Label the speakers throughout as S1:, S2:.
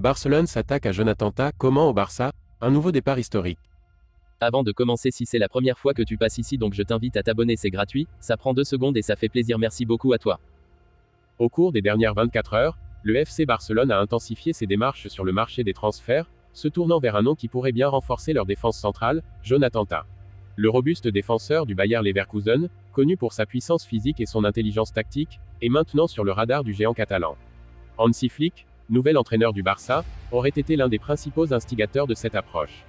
S1: Barcelone s'attaque à Jonathan Tah, comment au Barça? Un nouveau départ historique.
S2: Avant de commencer, si c'est la première fois que tu passes ici, donc je t'invite à t'abonner, c'est gratuit, ça prend 2 secondes et ça fait plaisir, merci beaucoup à toi.
S1: Au cours des dernières 24 heures, le FC Barcelone a intensifié ses démarches sur le marché des transferts, se tournant vers un nom qui pourrait bien renforcer leur défense centrale, Jonathan Tah. Le robuste défenseur du Bayer Leverkusen, connu pour sa puissance physique et son intelligence tactique, est maintenant sur le radar du géant catalan. Hansi Flick, nouvel entraîneur du Barça, aurait été l'un des principaux instigateurs de cette approche.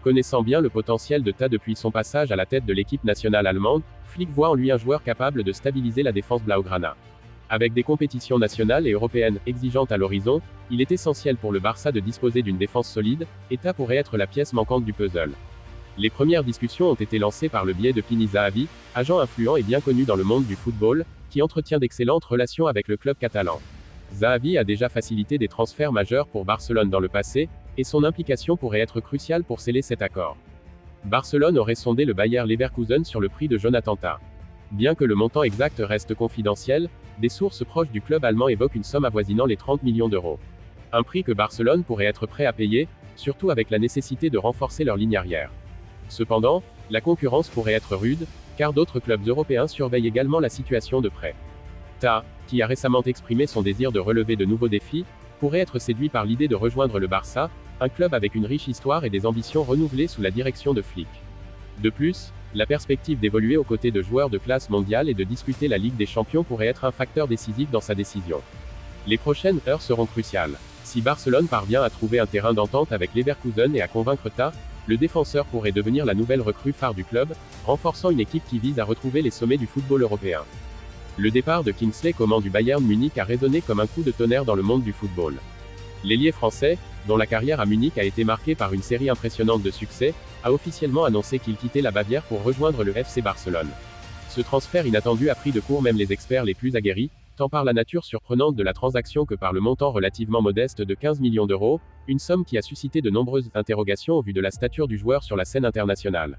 S1: Connaissant bien le potentiel de Tah depuis son passage à la tête de l'équipe nationale allemande, Flick voit en lui un joueur capable de stabiliser la défense blaugrana. Avec des compétitions nationales et européennes exigeantes à l'horizon, il est essentiel pour le Barça de disposer d'une défense solide, et Tah pourrait être la pièce manquante du puzzle. Les premières discussions ont été lancées par le biais de Pini Zahavi, agent influent et bien connu dans le monde du football, qui entretient d'excellentes relations avec le club catalan. Zahavi a déjà facilité des transferts majeurs pour Barcelone dans le passé, et son implication pourrait être cruciale pour sceller cet accord. Barcelone aurait sondé le Bayer Leverkusen sur le prix de Jonathan Tah. Bien que le montant exact reste confidentiel, des sources proches du club allemand évoquent une somme avoisinant les 30 millions d'euros. Un prix que Barcelone pourrait être prêt à payer, surtout avec la nécessité de renforcer leur ligne arrière. Cependant, la concurrence pourrait être rude, car d'autres clubs européens surveillent également la situation de près. Tah, qui a récemment exprimé son désir de relever de nouveaux défis, pourrait être séduit par l'idée de rejoindre le Barça, un club avec une riche histoire et des ambitions renouvelées sous la direction de Flick. De plus, la perspective d'évoluer aux côtés de joueurs de classe mondiale et de disputer la Ligue des Champions pourrait être un facteur décisif dans sa décision. Les prochaines heures seront cruciales. Si Barcelone parvient à trouver un terrain d'entente avec Leverkusen et à convaincre Tah, le défenseur pourrait devenir la nouvelle recrue phare du club, renforçant une équipe qui vise à retrouver les sommets du football européen. Le départ de Kingsley Coman du Bayern Munich a résonné comme un coup de tonnerre dans le monde du football. L'ailier français, dont la carrière à Munich a été marquée par une série impressionnante de succès, a officiellement annoncé qu'il quittait la Bavière pour rejoindre le FC Barcelone. Ce transfert inattendu a pris de court même les experts les plus aguerris, tant par la nature surprenante de la transaction que par le montant relativement modeste de 15 millions d'euros, une somme qui a suscité de nombreuses interrogations au vu de la stature du joueur sur la scène internationale.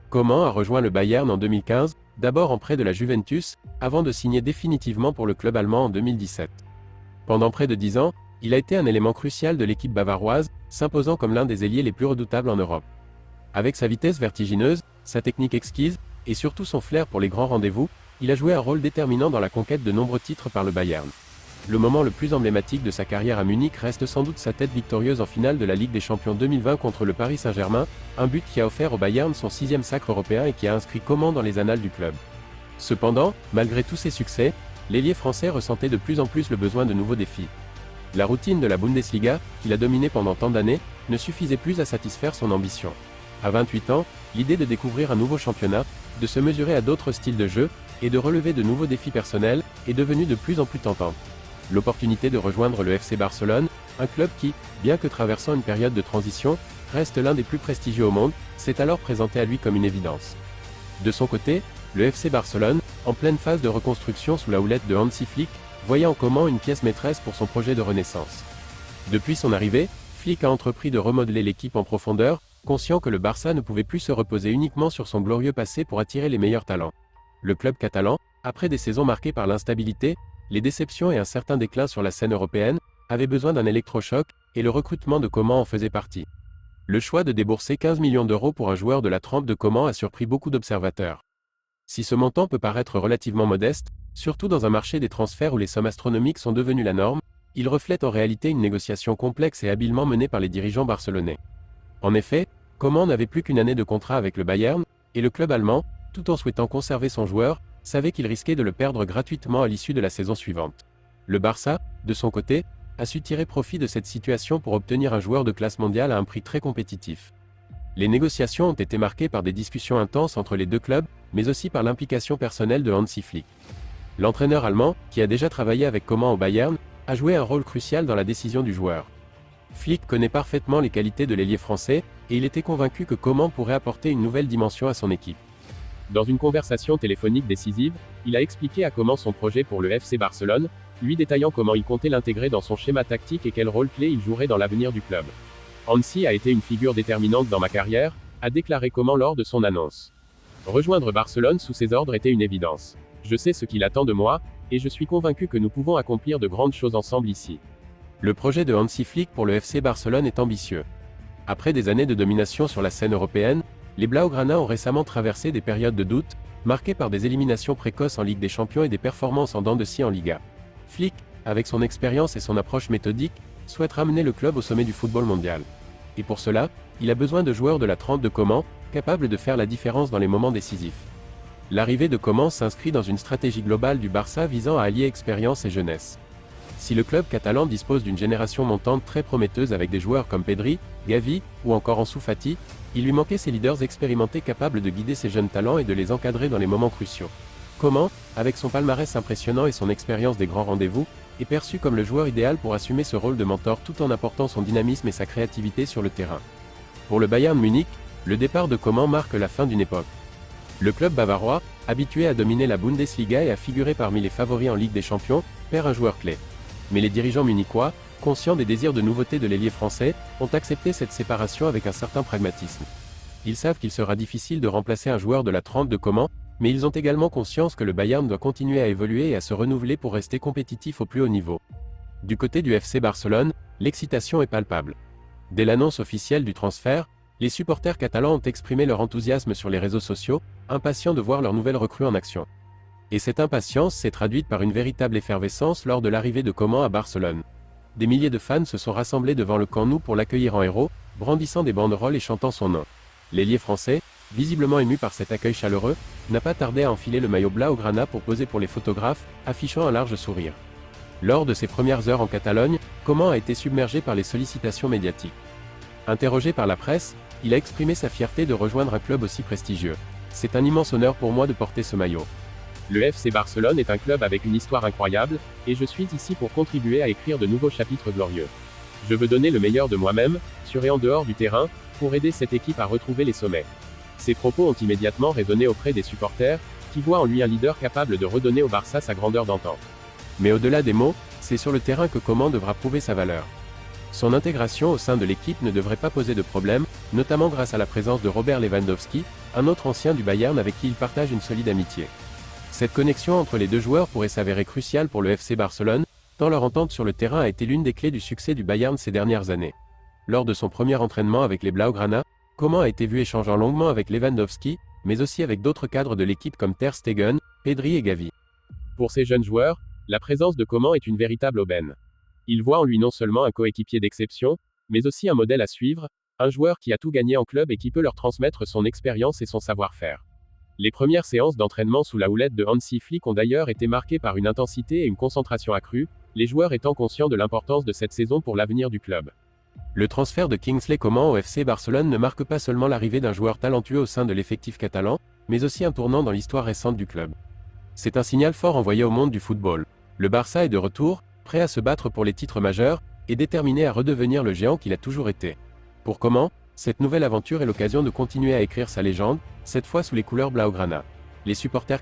S1: Coman a rejoint le Bayern en 2015, d'abord en prêt de la Juventus, avant de signer définitivement pour le club allemand en 2017. Pendant près de 10 ans, il a été un élément crucial de l'équipe bavaroise, s'imposant comme l'un des ailiers les plus redoutables en Europe. Avec sa vitesse vertigineuse, sa technique exquise, et surtout son flair pour les grands rendez-vous, il a joué un rôle déterminant dans la conquête de nombreux titres par le Bayern. Le moment le plus emblématique de sa carrière à Munich reste sans doute sa tête victorieuse en finale de la Ligue des Champions 2020 contre le Paris Saint-Germain, un but qui a offert au Bayern son 6e sacre européen et qui a inscrit Coman dans les annales du club. Cependant, malgré tous ses succès, l'ailier français ressentait de plus en plus le besoin de nouveaux défis. La routine de la Bundesliga, qu'il a dominée pendant tant d'années, ne suffisait plus à satisfaire son ambition. À 28 ans, l'idée de découvrir un nouveau championnat, de se mesurer à d'autres styles de jeu, et de relever de nouveaux défis personnels, est devenue de plus en plus tentante. L'opportunité de rejoindre le FC Barcelone, un club qui, bien que traversant une période de transition, reste l'un des plus prestigieux au monde, s'est alors présenté à lui comme une évidence. De son côté, le FC Barcelone, en pleine phase de reconstruction sous la houlette de Hansi Flick, voyait en Coman une pièce maîtresse pour son projet de renaissance. Depuis son arrivée, Flick a entrepris de remodeler l'équipe en profondeur, conscient que le Barça ne pouvait plus se reposer uniquement sur son glorieux passé pour attirer les meilleurs talents. Le club catalan, après des saisons marquées par l'instabilité, les déceptions et un certain déclin sur la scène européenne, avait besoin d'un électrochoc, et le recrutement de Coman en faisait partie. Le choix de débourser 15 millions d'euros pour un joueur de la trempe de Coman a surpris beaucoup d'observateurs. Si ce montant peut paraître relativement modeste, surtout dans un marché des transferts où les sommes astronomiques sont devenues la norme, il reflète en réalité une négociation complexe et habilement menée par les dirigeants barcelonais. En effet, Coman n'avait plus qu'une année de contrat avec le Bayern, et le club allemand, tout en souhaitant conserver son joueur, savait qu'il risquait de le perdre gratuitement à l'issue de la saison suivante. Le Barça, de son côté, a su tirer profit de cette situation pour obtenir un joueur de classe mondiale à un prix très compétitif. Les négociations ont été marquées par des discussions intenses entre les deux clubs, mais aussi par l'implication personnelle de Hansi Flick. L'entraîneur allemand, qui a déjà travaillé avec Coman au Bayern, a joué un rôle crucial dans la décision du joueur. Flick connaît parfaitement les qualités de l'ailier français, et il était convaincu que Coman pourrait apporter une nouvelle dimension à son équipe. Dans une conversation téléphonique décisive, il a expliqué à Coman son projet pour le FC Barcelone, lui détaillant comment il comptait l'intégrer dans son schéma tactique et quel rôle clé il jouerait dans l'avenir du club. Hansi a été une figure déterminante dans ma carrière, a déclaré Coman lors de son annonce. Rejoindre Barcelone sous ses ordres était une évidence. Je sais ce qu'il attend de moi, et je suis convaincu que nous pouvons accomplir de grandes choses ensemble ici. Le projet de Hansi Flick pour le FC Barcelone est ambitieux. Après des années de domination sur la scène européenne, les Blaugrana ont récemment traversé des périodes de doute, marquées par des éliminations précoces en Ligue des Champions et des performances en dents de scie en Liga. Flick, avec son expérience et son approche méthodique, souhaite ramener le club au sommet du football mondial. Et pour cela, il a besoin de joueurs de la trempe de Coman, capables de faire la différence dans les moments décisifs. L'arrivée de Coman s'inscrit dans une stratégie globale du Barça visant à allier expérience et jeunesse. Si le club catalan dispose d'une génération montante très prometteuse avec des joueurs comme Pedri, Gavi, ou encore Ansu Fati, il lui manquait ces leaders expérimentés capables de guider ces jeunes talents et de les encadrer dans les moments cruciaux. Coman, avec son palmarès impressionnant et son expérience des grands rendez-vous, est perçu comme le joueur idéal pour assumer ce rôle de mentor tout en apportant son dynamisme et sa créativité sur le terrain. Pour le Bayern Munich, le départ de Coman marque la fin d'une époque. Le club bavarois, habitué à dominer la Bundesliga et à figurer parmi les favoris en Ligue des Champions, perd un joueur clé. Mais les dirigeants munichois, conscients des désirs de nouveauté de l'ailier français, ont accepté cette séparation avec un certain pragmatisme. Ils savent qu'il sera difficile de remplacer un joueur de la trempe de Coman, mais ils ont également conscience que le Bayern doit continuer à évoluer et à se renouveler pour rester compétitif au plus haut niveau. Du côté du FC Barcelone, l'excitation est palpable. Dès l'annonce officielle du transfert, les supporters catalans ont exprimé leur enthousiasme sur les réseaux sociaux, impatients de voir leur nouvelle recrue en action. Et cette impatience s'est traduite par une véritable effervescence lors de l'arrivée de Coman à Barcelone. Des milliers de fans se sont rassemblés devant le Camp Nou pour l'accueillir en héros, brandissant des banderoles et chantant son nom. L'ailier français, visiblement ému par cet accueil chaleureux, n'a pas tardé à enfiler le maillot blaugrana pour poser pour les photographes, affichant un large sourire. Lors de ses premières heures en Catalogne, Coman a été submergé par les sollicitations médiatiques. Interrogé par la presse, il a exprimé sa fierté de rejoindre un club aussi prestigieux. C'est un immense honneur pour moi de porter ce maillot. Le FC Barcelone est un club avec une histoire incroyable, et je suis ici pour contribuer à écrire de nouveaux chapitres glorieux. Je veux donner le meilleur de moi-même, sur et en dehors du terrain, pour aider cette équipe à retrouver les sommets. Ces propos ont immédiatement résonné auprès des supporters, qui voient en lui un leader capable de redonner au Barça sa grandeur d'antan. Mais au-delà des mots, c'est sur le terrain que Coman devra prouver sa valeur. Son intégration au sein de l'équipe ne devrait pas poser de problème, notamment grâce à la présence de Robert Lewandowski, un autre ancien du Bayern avec qui il partage une solide amitié. Cette connexion entre les deux joueurs pourrait s'avérer cruciale pour le FC Barcelone, tant leur entente sur le terrain a été l'une des clés du succès du Bayern ces dernières années. Lors de son premier entraînement avec les Blaugrana, Coman a été vu échangeant longuement avec Lewandowski, mais aussi avec d'autres cadres de l'équipe comme Ter Stegen, Pedri et Gavi. Pour ces jeunes joueurs, la présence de Coman est une véritable aubaine. Ils voient en lui non seulement un coéquipier d'exception, mais aussi un modèle à suivre, un joueur qui a tout gagné en club et qui peut leur transmettre son expérience et son savoir-faire. Les premières séances d'entraînement sous la houlette de Hansi Flick ont d'ailleurs été marquées par une intensité et une concentration accrues, les joueurs étant conscients de l'importance de cette saison pour l'avenir du club. Le transfert de Kingsley Coman au FC Barcelone ne marque pas seulement l'arrivée d'un joueur talentueux au sein de l'effectif catalan, mais aussi un tournant dans l'histoire récente du club. C'est un signal fort envoyé au monde du football. Le Barça est de retour, prêt à se battre pour les titres majeurs, et déterminé à redevenir le géant qu'il a toujours été. Pour Coman, cette nouvelle aventure est l'occasion de continuer à écrire sa légende, cette fois sous les couleurs blaugrana. Les supporters